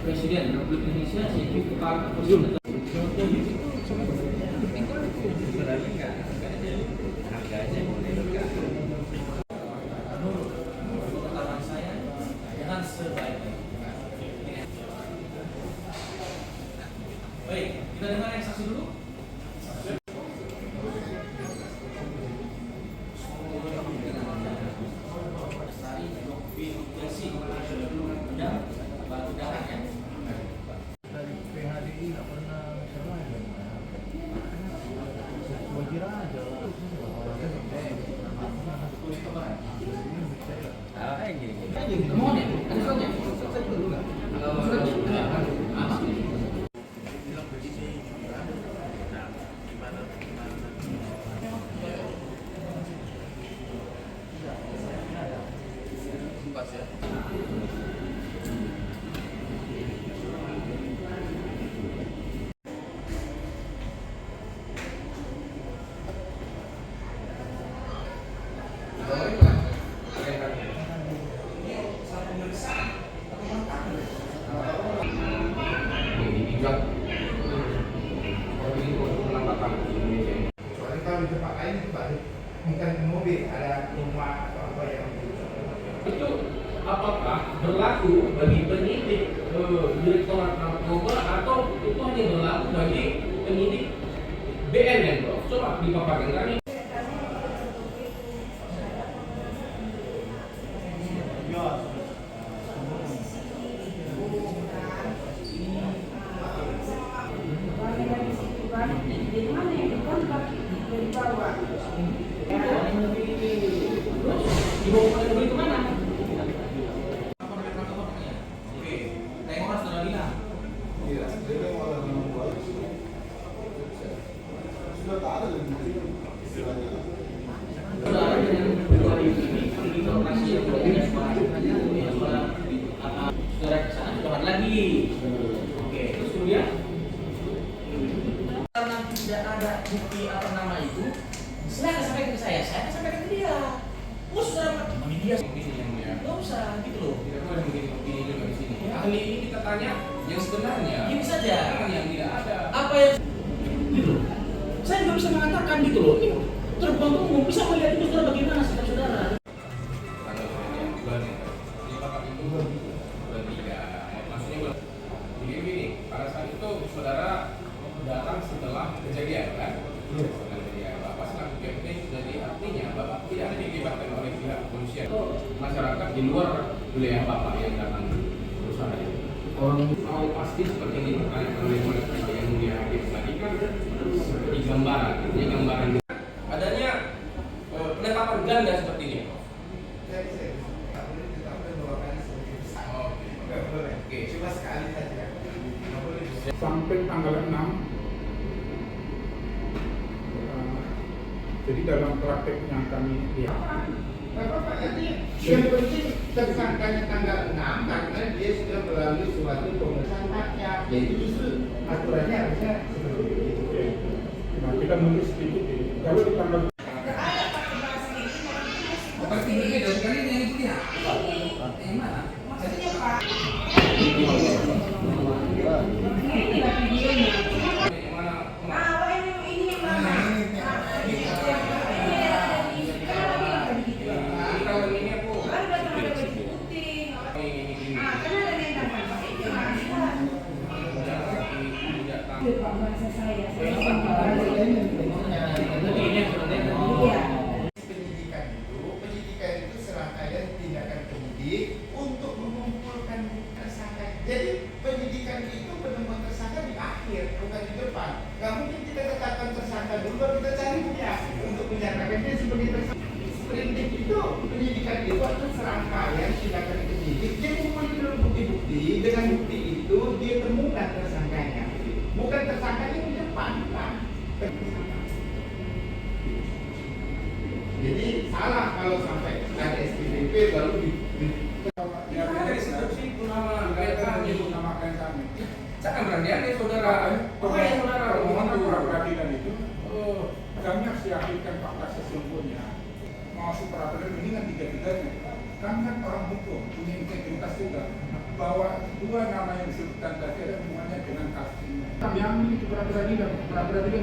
Presiden Republik Indonesia yaitu Kepala Presiden. Baik, kita dengar yang saksi dulu. Dari PHDI nggak pernah salah ya. Wajar aja lah. Mohon ya, ada suratnya. Soalnya kalau di tempat lain itu baru bukan mobil, ada rumah atau apa yang Itu apakah berlaku bagi penyidik Direktorat Narkoba atau itu hanya berlaku bagi penyidik BNN, Prof? Coba dipaparkan kami. Jadi mana yang dikontrak dari bawah? Dibawa ke mobil kemana? Oke, tengok sudah bilang. iya, dia malah membuat sudah tak ada lagi istilahnya. Saudara dengan kedua ini di lokasi yang berbeda saudara ke sana sudah ada lagi. Oke, terus kemudian karena tidak ada bukti apa nama itu, silakan sampaikan ke saya akan sampaikan ke dia. Saudara media nggak usah gitu loh. Tidak boleh begini juga di sini. Ahli ini kita tanya yang sebenarnya. Gini saja. Jangan yang tidak ada. Apa yang gitu loh. Saya nggak bisa mengatakan gitu loh. Ini terbang umum bisa melihat itu saudara bagaimana sikap saudara. Begini, pada saat itu saudara datang setelah kejadian kan? Setelah kejadian, Bapak selaku PMT jadi artinya Bapak tidak ada dilibatkan oleh pihak kepolisian. Masyarakat di luar wilayah Bapak yang datang berusaha itu. Orang tahu pasti seperti ini terkait oleh yang mulia hakim tadi kan seperti gambaran, ini gambaran adanya penetapan ganda seperti ini. Saya tak boleh ditetapkan dua kali sebagai tersangka. Oh, Nggak boleh. Oke. Cuma sekali saja. Nggak boleh. Sampai tanggal 6. Jadi dalam praktek yang kami lihat, Nggak apa-apa, nanti yang penting tersangkanya tanggal 6 karena dia sudah melalui suatu pemeriksaan. Jadi justru aturannya harusnya seperti itu. nah kita menulis sedikit kalau di tanggal Seperti ini dari kali ini yang itu dia. Yang mana? Maksudnya Pak, Ini inilah videonya. Yang mana? Kalau ini yang mana? Ini ada di sekarang ini ada di gitu. Kalau ini aku Baru datang ada baju putih. Ah, karena ada yang datang Pak. Ini yang bisa. Itu Pak bahasa saya. Iya. Penyidikan itu serangkaian tindakan penyidik untuk mengumpulkan tersangka. Jadi penyidikan itu penemuan tersangka di akhir, bukan di depan. Gak mungkin kita tetapkan tersangka dulu baru kita cari dia untuk menyatakan dia sebagai tersangka. Prinsip itu penyidikan itu adalah serangkaian tindakan penyidik. Dia mengumpulkan dulu bukti-bukti, dengan bukti itu dia temukan tersangkanya. Bukan tersangkanya di depan, bukan. Jadi salah kalau sampai ada SPDP lalu di yang ada instruksi guna kaitan menamakan kami. jangan berani ada saudara. Oh ya saudara. Permohonan pra peradilan itu kami harus yakinkan fakta sesungguhnya. Mau peradilan ini kan tiga-tiganya. Kami kan orang hukum punya integritas juga. bahwa dua nama yang disebutkan tadi ada hubungannya dengan kasus ini. Kami ambil itu pra-peradilan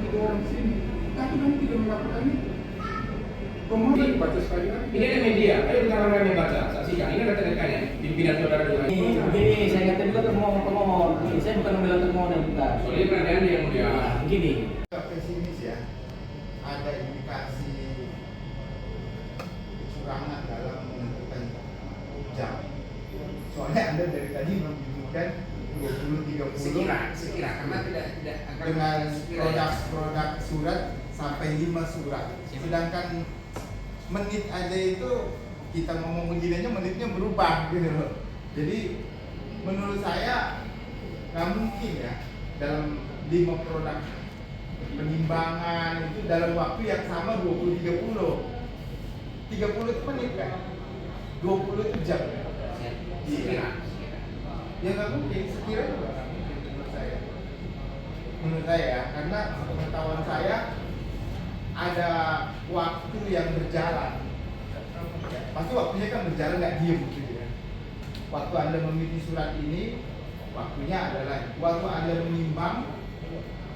3 orang di sini, tapi kami tidak melakukan itu. Pemohon baca sekali lagi. Ini ada media, ayo kita ramai baca, saksikan. Ini ada rekannya, pimpinan saudara dua. Begini, saya kata juga termohon. Saya bukan membela termohon yang bukan. Soalnya perhatian yang mulia. Begini. Pesimis ya, ada indikasi kecurangan dalam menentukan jam. Soalnya Anda dari tadi menyebutkan 20-30 Sekira, karena tidak dengan produk surat sampai 5 surat. Sedangkan menit aja itu kita ngomong begininya menitnya berubah gitu loh. Jadi menurut saya nggak mungkin ya dalam 5 produk penimbangan itu dalam waktu yang sama 20-30 itu menit kan, 20 itu jam. Iya. Ya nggak mungkin, sekira juga nggak mungkin menurut saya ya, karena pengetahuan saya ada waktu yang berjalan. Pasti waktunya kan berjalan, nggak diem gitu ya. Waktu Anda memilih surat ini, waktunya adalah waktu Anda menimbang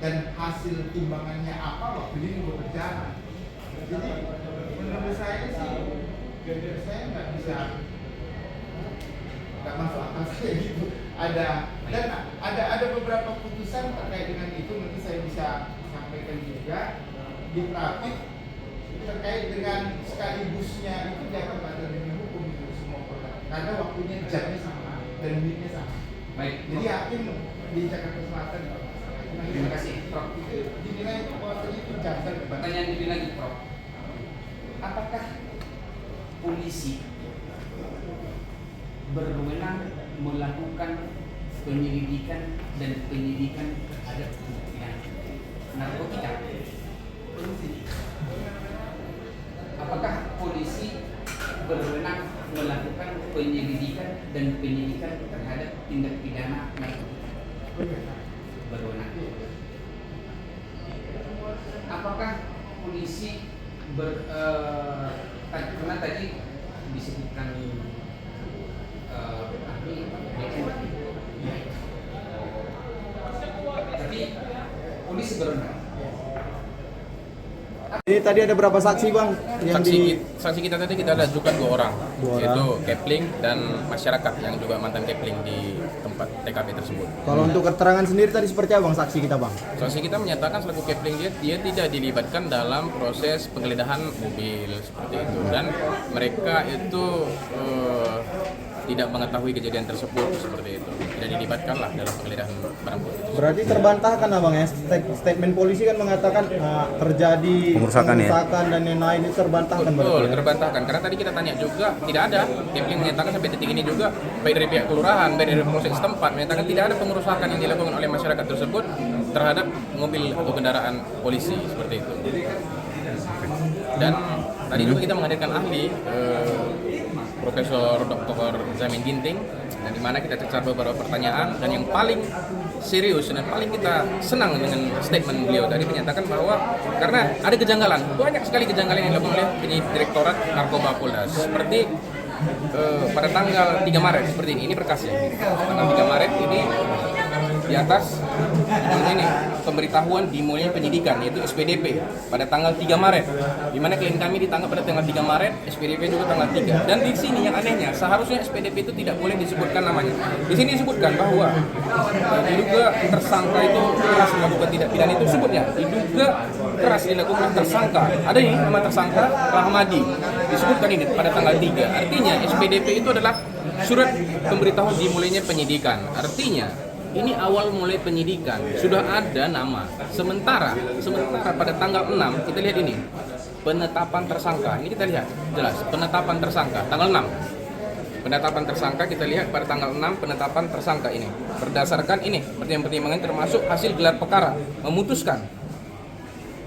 dan hasil timbangannya apa, waktunya juga berjalan. Jadi menurut saya sih, saya nggak bisa, nggak masuk akal kayak gitu. Ada beberapa putusan terkait dengan itu, nanti saya bisa sampaikan juga di praktik terkait dengan sekaligusnya itu dapat ada demi hukum itu semua produk karena waktunya jamnya sama dan menitnya sama. Baik. Jadi hakim di Jakarta Selatan Terima kasih, Prof. itu dinilai itu bahwasanya itu jam dan Pertanyaan lebih lanjut, Prof. Apakah polisi berwenang melakukan penyelidikan dan penyidikan terhadap tindak narkotika? Apakah polisi berwenang melakukan penyelidikan dan penyidikan terhadap tindak pidana narkotika? Berwenang. Apakah polisi karena tadi disebutkan ahli tapi polisi berwenang. Ini tadi ada berapa saksi bang? Saksi kita tadi kita ada ajukan 2 orang, Dua yaitu Kepling dan masyarakat yang juga mantan Kepling di tempat TKP tersebut. Kalau untuk keterangan sendiri tadi seperti apa bang saksi kita bang? Saksi kita menyatakan selaku Kepling dia tidak dilibatkan dalam proses penggeledahan mobil seperti itu, dan mereka itu tidak mengetahui kejadian tersebut seperti itu, tidak dilibatkan lah dalam penggeledahan barang bukti. Berarti terbantahkan abang ya, statement polisi kan mengatakan terjadi pengerusakan dan lain-lain itu terbantahkan. Betul, berarti ya? terbantahkan. Karena tadi kita tanya juga, tidak ada. Kepling menyatakan sampai detik ini juga, baik dari pihak kelurahan, baik dari polsek setempat, menyatakan tidak ada pengerusakan yang dilakukan oleh masyarakat tersebut terhadap mobil atau kendaraan polisi seperti itu. Dan tadi juga kita menghadirkan ahli, Profesor Dr. Zamin Ginting, dan di mana kita cecar beberapa pertanyaan, dan yang paling serius dan paling kita senang dengan statement beliau tadi menyatakan bahwa karena ada kejanggalan, banyak sekali kejanggalan yang dilakukan oleh Direktorat Narkoba Polda, seperti pada tanggal 3 Maret seperti ini berkasnya. Tanggal 3 Maret ini di atas ini pemberitahuan dimulainya penyidikan, yaitu SPDP pada tanggal 3 Maret, di mana klien kami ditangkap pada tanggal 3 Maret, SPDP juga tanggal 3. Dan di sini yang anehnya, seharusnya SPDP itu tidak boleh disebutkan namanya. Di sini disebutkan bahwa diduga tersangka itu keras melakukan tindak pidana, itu sebutnya diduga keras dilakukan tersangka. Ada ini nama tersangka Rahmadi, disebutkan ini pada tanggal 3. Artinya SPDP itu adalah surat pemberitahuan dimulainya penyidikan. Artinya ini awal mulai penyidikan, sudah ada nama. Sementara pada tanggal 6 kita lihat ini penetapan tersangka. Ini kita lihat jelas penetapan tersangka tanggal 6. Penetapan tersangka kita lihat pada tanggal 6 penetapan tersangka ini berdasarkan ini pertimbangan termasuk hasil gelar perkara memutuskan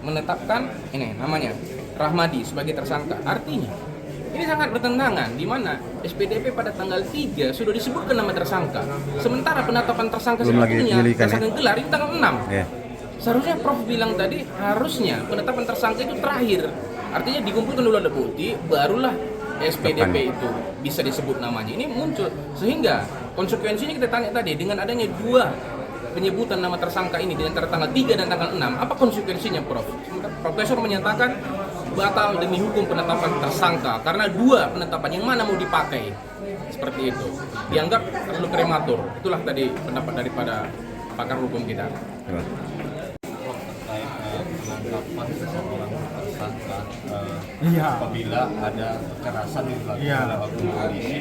menetapkan ini namanya Rahmadi sebagai tersangka. Artinya ini sangat bertentangan, di mana SPDP pada tanggal 3 sudah disebutkan nama tersangka. Sementara penetapan tersangka sebetulnya berdasarkan gelar itu tanggal 6. Seharusnya Prof bilang tadi harusnya penetapan tersangka itu terakhir. Artinya dikumpulkan dulu alat bukti, barulah SPDP itu bisa disebut namanya, ini muncul. Sehingga konsekuensinya kita tanya tadi, dengan adanya 2 penyebutan nama tersangka ini di antara tanggal 3 dan tanggal 6, apa konsekuensinya, Prof? Profesor menyatakan batal demi hukum penetapan tersangka karena 2 penetapan, yang mana mau dipakai? Seperti itu. Dianggap terlalu prematur. Itulah tadi pendapat daripada pakar hukum kita. Penangkapan seseorang tersangka Iya. apabila ada kekerasan dilakukan Iya. oleh oknum polisi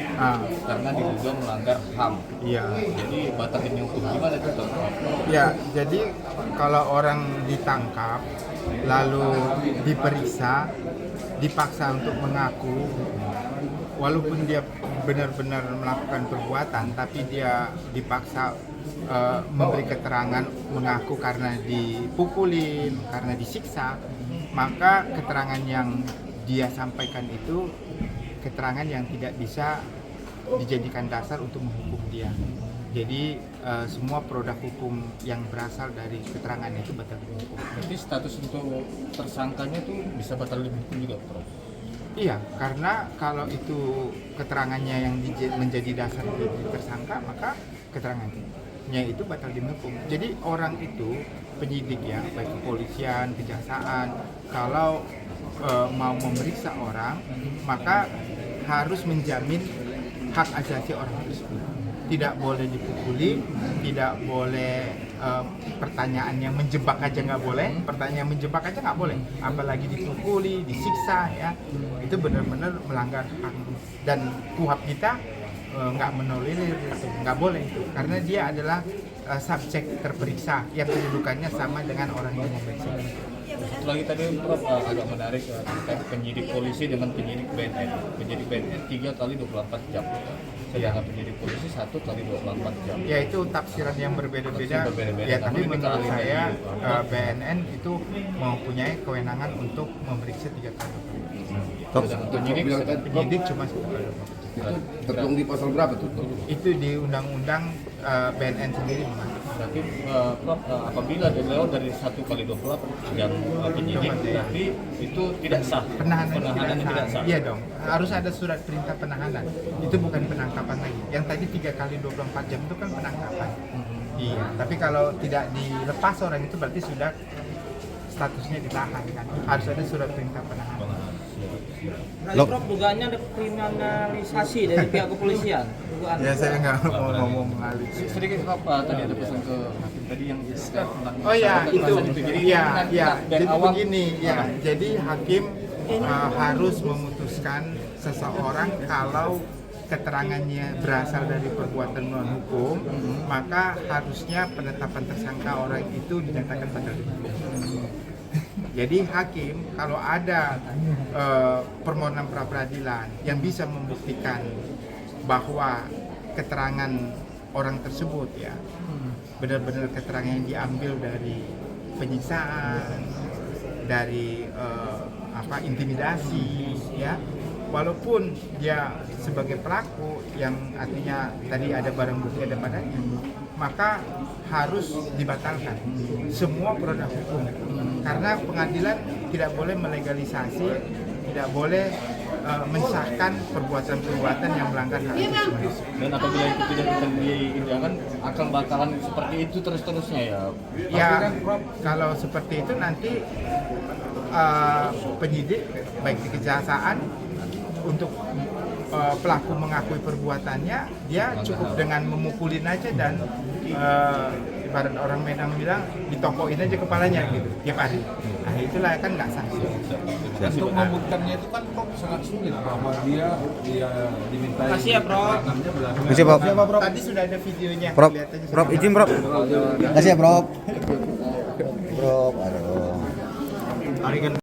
karena diduga melanggar HAM. Iya. Jadi batal demi hukum gimana itu, Prof? Ya, jadi kalau orang ditangkap lalu diperiksa, dipaksa untuk mengaku, walaupun dia benar-benar melakukan perbuatan, tapi dia dipaksa memberi keterangan mengaku karena dipukulin, karena disiksa, maka keterangan yang dia sampaikan itu keterangan yang tidak bisa dijadikan dasar untuk menghukum dia. Jadi semua produk hukum yang berasal dari keterangan itu batal dihukum. Jadi status untuk tersangkanya itu bisa batal demi hukum juga, Prof? Iya, karena kalau itu keterangannya yang menjadi dasar menjadi tersangka, maka keterangannya itu batal demi hukum. Jadi orang itu, penyidik ya, baik kepolisian, kejaksaan, kalau mau memeriksa orang, maka harus menjamin hak asasi orang tersebut. Tidak boleh dipukuli, tidak boleh pertanyaan yang menjebak aja nggak boleh, pertanyaan yang menjebak aja nggak boleh, apalagi dipukuli, disiksa ya, itu benar-benar melanggar hak. Dan KUHP kita nggak menolerir, nggak boleh itu, karena dia adalah subjek terperiksa yang kedudukannya sama dengan orang yang memeriksa. Satu lagi tadi, Prof, agak menarik terkait penyidik polisi dengan penyidik BNN. Penyidik BNN 3 kali 24 jam. Sedangkan penyidik polisi 1 kali 24 jam. Ya itu tafsiran yang berbeda-beda. Tafsir berbeda-beda. Ya, Namun tapi ini menurut kalau saya dari- BNN itu mempunyai kewenangan untuk memeriksa 3 kali. Sedangkan Penyidik cuma 1 kali. Tertuang di pasal berapa tuh? Itu di undang-undang BNN sendiri mengatur. Berarti Prof, apabila dia lewat dari 1 kali 24 jam penyidik, tapi itu tidak sah. Penahanan tidak sah. Iya dong, harus ada surat perintah penahanan. Itu bukan penangkapan lagi. Yang tadi 3 kali 24 jam itu kan penangkapan. Iya, tapi kalau tidak dilepas orang itu berarti sudah statusnya ditahan kan. Harus ada surat perintah penahanan. Prof, dugaannya ada kriminalisasi dari pihak kepolisian. Dugaan. Ya saya nggak mau ngomong mengalir. Sedikit Prof, tadi ada pesan ke hakim tadi yang tentang Oh ya itu, Jadi iya, nanti iya. dari Jadi awal begini, ya. Jadi hakim harus memutuskan seseorang kalau keterangannya berasal dari perbuatan non hukum, maka harusnya penetapan tersangka orang itu dinyatakan batal demi hukum. Jadi hakim kalau ada permohonan pra peradilan yang bisa membuktikan bahwa keterangan orang tersebut ya benar-benar keterangan yang diambil dari penyiksaan, dari intimidasi ya, walaupun dia sebagai pelaku yang artinya tadi ada barang bukti ada padanya, maka harus dibatalkan semua produk hukum karena pengadilan tidak boleh melegalisasi, tidak boleh mensahkan perbuatan-perbuatan yang melanggar hak asasi manusia. Dan apabila itu tidak bisa diindahkan akan bakalan seperti itu terus-terusnya ya. Ya, kalau seperti itu nanti penyidik baik di kejaksaan untuk pelaku mengakui perbuatannya, dia cukup dengan memukulin aja dan ibarat orang Medan bilang ditokokin aja kepalanya gitu tiap hari. Nah itulah kan nggak sah. Untuk membuktikannya itu kan Prof sangat sulit bahwa dia dimintai. Makasih ya, Prof. Makasih, Prof. Tadi sudah ada videonya. Prof, lihat aja Prof, sudah. izin, Prof. Makasih ya, Prof. Prof, aduh.